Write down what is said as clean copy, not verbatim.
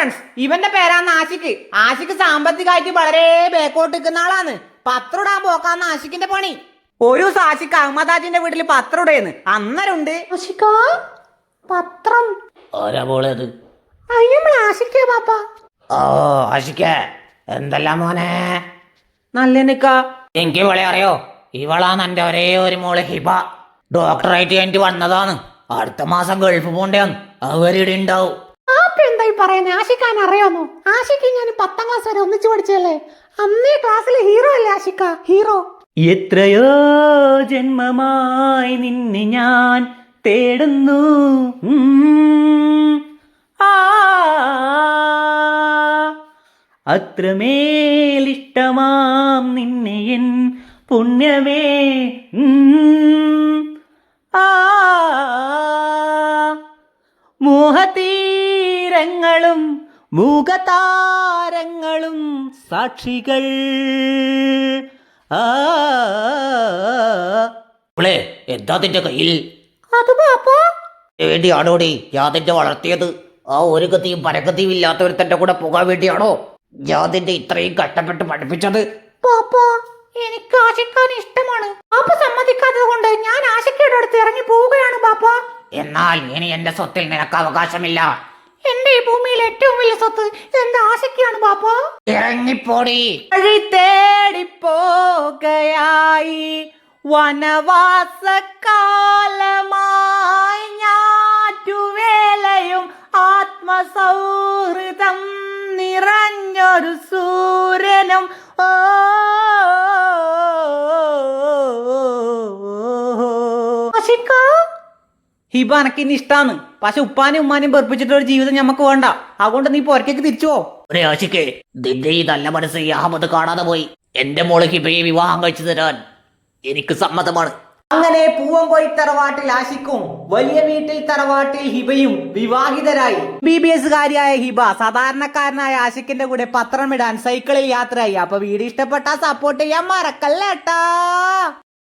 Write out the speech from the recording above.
Friends, ഇവന്റെ പേരാണ് ആഷിക്ക്. ആഷിക്ക് സാമ്പത്തികമായിട്ട് വളരെ ബേക്കോട്ട് നിൽക്കുന്ന ആളാണ്. പത്രം ഇടാൻ പോക്കാന്ന് ആഷിക്കിന്റെ പണി. ഒരു ദിവസം ആഷിക്ക് അഹമ്മദാജിന്റെ വീട്ടിൽ പത്രം ഇടേന്ന്. അന്നേരമുണ്ട് ആഷിക്ക പത്രം. ആരാ പോളത്? ആഷിക്കേ പാപ്പ. ഓ ആഷിക്ക, എന്തെല്ലാം മോനെ? നല്ല നിക്ക. എനിക്ക് ഇവളെ അറിയോ? ഇവളാണ് എൻ്റെ ഒരേ ഒരു മോള് ഹിബ. ഡോക്ടറായിട്ട് എനിക്ക് വന്നതാണ്. അടുത്ത മാസം ഗൾഫ് പോണ്ടേന്ന്. അവരിവിടെ ഉണ്ടാവും. എന്തായി പറയുന്നത്? ആഷിക്കാൻ അറിയാമോ? ആഷിക്ക് ഞാൻ 10ാം ക്ലാസ് വരെ ഒന്നിച്ചു പഠിച്ചല്ലേ. അന്നേ ക്ലാസ്സിലെ ഹീറോ അല്ലേ ആഷിക്ക? ഹീറോ. എത്രയോ ജന്മമായി നിന്നെ ഞാൻ തേടുന്നു. അത്രമേലിഷ്ടമാം നിന്നെ എൻ പുണ്യമേ. മോഹതീരങ്ങളും മൂകതാരങ്ങളും സാക്ഷികൾ. ഇവളെ എന്താ നിന്റെ കയ്യിൽ? അത് പാപ്പാ വേണ്ടിയാണോടി യാതിന്റെ വളർത്തിയത്? ആ ഒരു ഗതിയും പരഗതിയും ഇല്ലാത്തവരുത്തന്റെ കൂടെ പോകാൻ വേണ്ടിയാണോ യാതിന്റെ ഇത്രയും കഷ്ടപ്പെട്ട് പഠിപ്പിച്ചത്? പാപ്പാ, എനിക്ക് ആഷിക്കാൻ ഇഷ്ടമാണ്. പാപ്പ സമ്മതിക്കാത്തത് കൊണ്ട് ഞാൻ ആഷിക്കയുടെ അടുത്ത് ഇറങ്ങി പോവുകയാണ് പാപ്പാ. എന്നാൽ ഇനി എന്റെ സ്വത്തിൽ നിനക്ക് അവകാശമില്ല. എന്റെ ഈ ഭൂമിയിൽ ഏറ്റവും വലിയ സ്വത്ത് എന്റെ ആഷിക്കാണ് പാപ്പാ. ഇറങ്ങിപ്പോടി. വഴി തേടിപ്പോകയായി വനവാസകാലമായി ഞാറ്റുവേലയും ആത്മസൗഹൃദം നിറഞ്ഞൊരു സൂര്യനും. ഹിബ എനക്കിനി ഇഷ്ടാണ്. പക്ഷെ ഉപ്പാനും ഉമ്മാനും വെറുപ്പിച്ചിട്ട് ഒരു ജീവിതം ഞമ്മക്ക് വേണ്ട. അതുകൊണ്ട് നീ പൊരക്കേക്ക് തിരിച്ചു പോ. ഒരേ ആശിക്കേ, നിന്റെ ഈ നല്ല മനസ്സ് ഈ അഹമ്മദ് കാണാതെ പോയി. എന്റെ മോള് ഹിബയെ വിവാഹം കഴിച്ചു തരാൻ എനിക്ക് സമ്മതമാണ്. അങ്ങനെ പൂവൻകോയി തറവാട്ടിൽ ആഷിക്കും വലിയ വീട്ടിൽ തറവാട്ടിൽ ഹിബയും വിവാഹിതരായി. BBS കാരിയായ ഹിബ സാധാരണക്കാരനായ ആഷിക്കിന്റെ കൂടെ പത്രമിടാൻ സൈക്കിളിൽ യാത്രയായി. അപ്പൊ വീഡിയോ ഇഷ്ടപ്പെട്ടാൽ സപ്പോർട്ട് ചെയ്യാൻ മറക്കല്ലേട്ടാ.